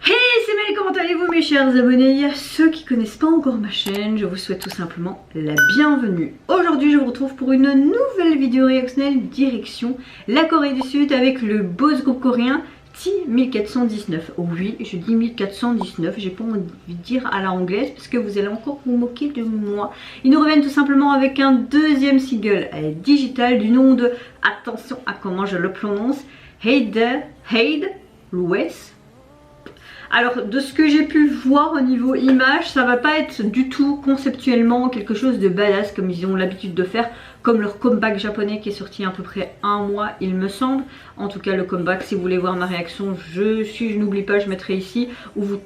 Hey, c'est Mel, comment allez-vous mes chers abonnés? À ceux qui connaissent pas encore ma chaîne, je vous souhaite tout simplement la bienvenue. Aujourd'hui je vous retrouve pour une nouvelle vidéo réactionnelle direction la Corée du Sud avec le boss groupe coréen T1419. Oui, je dis 1419, j'ai pas envie de dire à la anglaise parce que vous allez encore vous moquer de moi. Ils nous reviennent tout simplement avec un deuxième single digital du nom de, attention à comment je le prononce, Hade Louis. Alors de ce que j'ai pu voir au niveau image, ça va pas être du tout conceptuellement quelque chose de badass comme ils ont l'habitude de faire, comme leur comeback japonais qui est sorti à peu près un mois il me semble. En tout cas le comeback, si vous voulez voir ma réaction, si je n'oublie pas je mettrai ici, où vous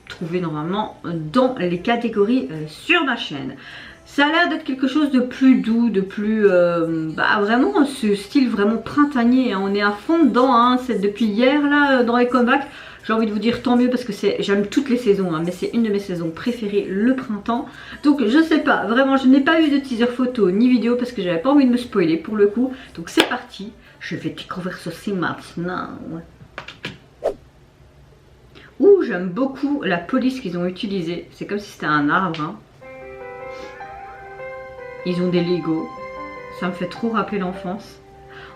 trouvez normalement dans les catégories sur ma chaîne. Ça a l'air d'être quelque chose de plus doux, de plus... vraiment ce style vraiment printanier, hein. On est à fond dedans, hein. C'est depuis hier là dans les comebacks. J'ai envie de vous dire tant mieux parce que j'aime toutes les saisons, hein, mais c'est une de mes saisons préférées, le printemps. Donc je sais pas, vraiment je n'ai pas eu de teaser photo ni vidéo parce que j'avais pas envie de me spoiler pour le coup. Donc c'est parti, je vais découvrir ceci maintenant. Ouh, j'aime beaucoup la police qu'ils ont utilisée, c'est comme si c'était un arbre, hein. Ils ont des Lego, ça me fait trop rappeler l'enfance.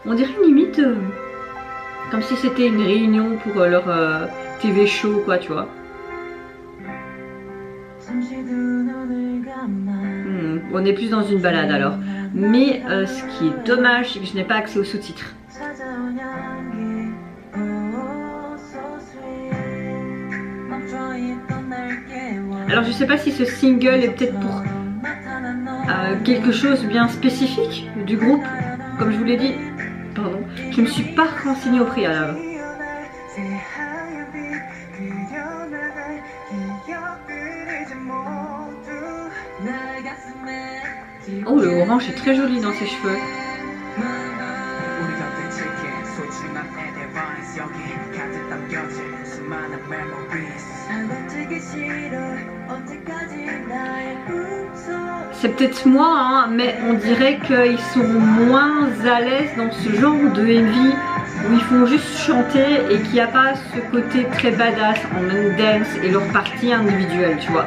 On dirait limite comme si c'était une réunion pour leur TV show quoi, tu vois. On est plus dans une balade alors. Mais ce qui est dommage, c'est que je n'ai pas accès aux sous-titres. Alors je sais pas si ce single est peut-être pour quelque chose bien spécifique du groupe, comme je vous l'ai dit. Pardon, je me suis pas renseignée au préalable. Oh, le orange est très joli dans ses cheveux. C'est peut-être moi, hein, mais on dirait qu'ils sont moins à l'aise dans ce genre de MV où ils font juste chanter et qu'il n'y a pas ce côté très badass en main dance et leur partie individuelle, tu vois.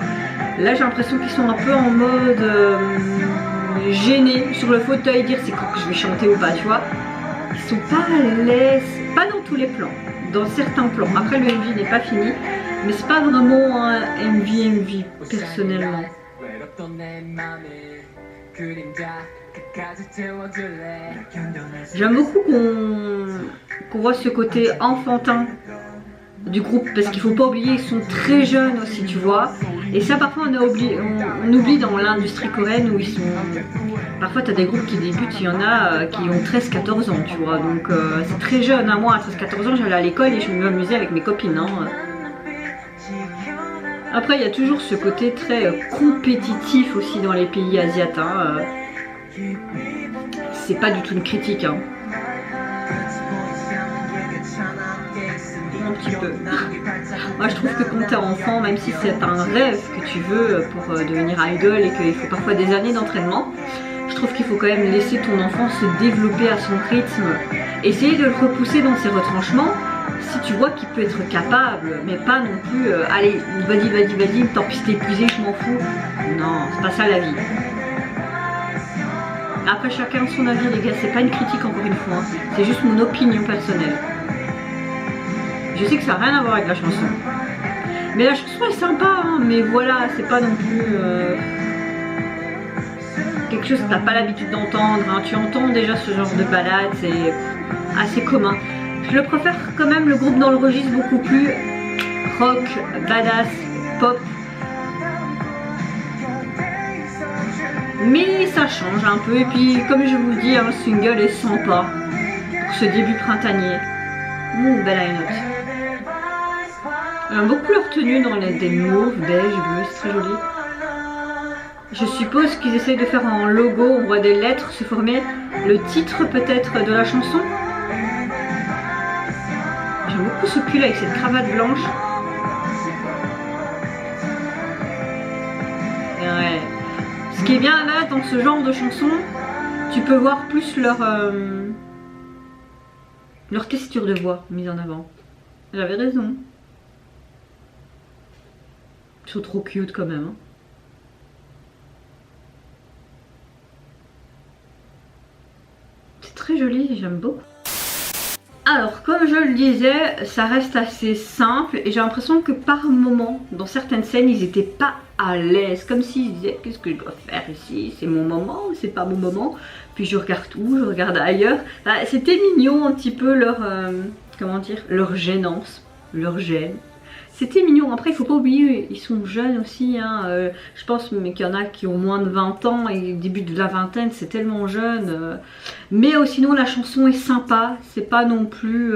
Là j'ai l'impression qu'ils sont un peu en mode gênés sur le fauteuil, dire c'est quand que je vais chanter ou pas, tu vois. Ils sont pas à l'aise, pas dans tous les plans, dans certains plans. Après le MV n'est pas fini, mais c'est pas vraiment un MV personnellement. J'aime beaucoup qu'on voit ce côté enfantin du groupe parce qu'il faut pas oublier ils sont très jeunes aussi, tu vois. Et ça parfois on oublie dans l'industrie coréenne où ils sont... Parfois tu as des groupes qui débutent, il y en a qui ont 13-14 ans, tu vois. Donc c'est très jeune, hein. Moi à 13-14 ans j'allais à l'école et je m'amusais avec mes copines, hein. Après il y a toujours ce côté très compétitif aussi dans les pays asiatiques, hein. C'est pas du tout une critique, hein. Un petit peu. Moi je trouve que quand t'es enfant, même si c'est un rêve que tu veux pour devenir idol et qu'il faut parfois des années d'entraînement, je trouve qu'il faut quand même laisser ton enfant se développer à son rythme. Essayer de le repousser dans ses retranchements si tu vois qu'il peut être capable, mais pas non plus allez vas-y, tant pis t'es épuisé, je m'en fous. Non, c'est pas ça la vie. Après chacun son avis les gars, c'est pas une critique encore une fois, hein. C'est juste mon opinion personnelle. Je sais que ça n'a rien à voir avec la chanson. Mais la chanson est sympa, hein, mais voilà, c'est pas non plus quelque chose que t'as pas l'habitude d'entendre, hein. Tu entends déjà ce genre de balade, c'est assez commun. Je le préfère quand même le groupe dans le registre beaucoup plus rock, badass, pop. Mais ça change un peu et puis comme je vous le dis, hein, le single est sympa pour ce début printanier. Ouh, belle note. J'aime beaucoup leur tenue dans des mauves, beige, bleu, c'est très joli. Je suppose qu'ils essayent de faire en logo, on voit des lettres se former, le titre peut-être de la chanson. J'aime beaucoup ce pull avec cette cravate blanche. Ouais. Ce qui est bien là dans ce genre de chanson, tu peux voir plus leur texture de voix mise en avant. J'avais raison. Ils sont trop cute quand même. Hein. C'est très joli, j'aime beaucoup. Alors, comme je le disais, ça reste assez simple et j'ai l'impression que par moment, dans certaines scènes, ils n'étaient pas à l'aise. Comme s'ils disaient, qu'est-ce que je dois faire ici? C'est mon moment ou c'est pas mon moment? Puis je regarde où? Je regarde ailleurs. C'était mignon un petit peu leur, comment dire, leur gênance, leur gêne. C'était mignon. Après, il faut pas oublier, ils sont jeunes aussi. Hein. Je pense qu'il y en a qui ont moins de 20 ans et début de la vingtaine, c'est tellement jeune. Mais sinon, la chanson est sympa. C'est pas non plus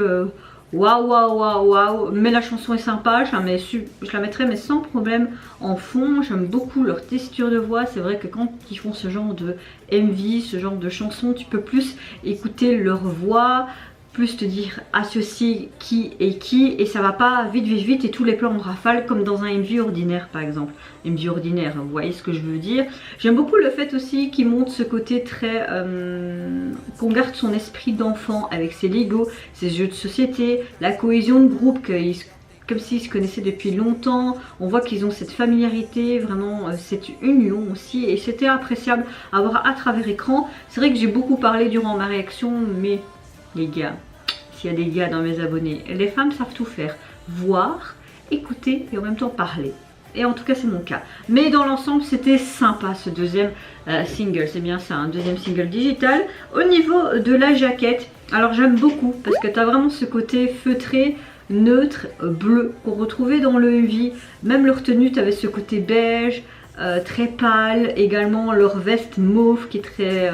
waouh, waouh, waouh, waouh. Mais la chanson est sympa. Je la mettrais, mais sans problème en fond. J'aime beaucoup leur texture de voix. C'est vrai que quand ils font ce genre de MV, ce genre de chanson, tu peux plus écouter leur voix. Plus te dire associer qui est qui et ça va pas vite et tous les plans en rafale comme dans un MV ordinaire par exemple. MV ordinaire, vous voyez ce que je veux dire. J'aime beaucoup le fait aussi qu'il montre ce côté très qu'on garde son esprit d'enfant avec ses Lego, ses jeux de société, la cohésion de groupe comme s'ils se connaissaient depuis longtemps. On voit qu'ils ont cette familiarité, vraiment cette union aussi et c'était appréciable à voir à travers écran. C'est vrai que j'ai beaucoup parlé durant ma réaction mais les gars, s'il y a des gars dans mes abonnés, les femmes savent tout faire. Voir, écouter et en même temps parler. Et en tout cas c'est mon cas. Mais dans l'ensemble c'était sympa ce deuxième single. C'est bien ça, un deuxième single digital. Au niveau de la jaquette, alors j'aime beaucoup parce que tu as vraiment ce côté feutré, neutre, bleu qu'on retrouvait dans le MV. Même leur tenue, tu avais ce côté beige. Très pâle, également leur veste mauve qui était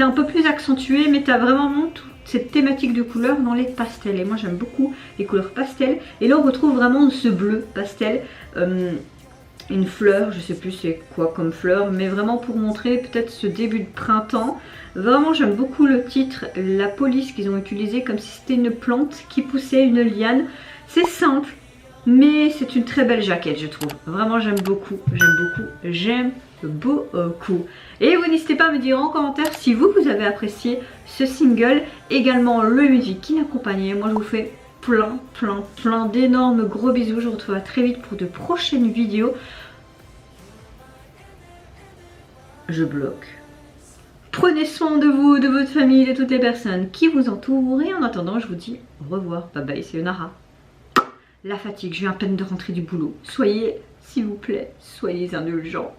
un peu plus accentuée, mais tu as vraiment toute cette thématique de couleurs dans les pastels et moi j'aime beaucoup les couleurs pastels et là on retrouve vraiment ce bleu pastel, une fleur, je sais plus c'est quoi comme fleur, mais vraiment pour montrer peut-être ce début de printemps. Vraiment j'aime beaucoup le titre, la police qu'ils ont utilisé comme si c'était une plante qui poussait, une liane. C'est simple mais c'est une très belle jaquette je trouve. Vraiment j'aime beaucoup, j'aime beaucoup. Et vous n'hésitez pas à me dire en commentaire si vous avez apprécié ce single, également le musique qui l'accompagnait. Moi je vous fais plein d'énormes gros bisous. Je vous retrouve très vite pour de prochaines vidéos. Je bloque. Prenez soin de vous, de votre famille, de toutes les personnes qui vous entourent et en attendant je vous dis au revoir. Bye bye, c'est Yonara. La fatigue, je viens à peine de rentrer du boulot. Soyez, s'il vous plaît, soyez indulgents.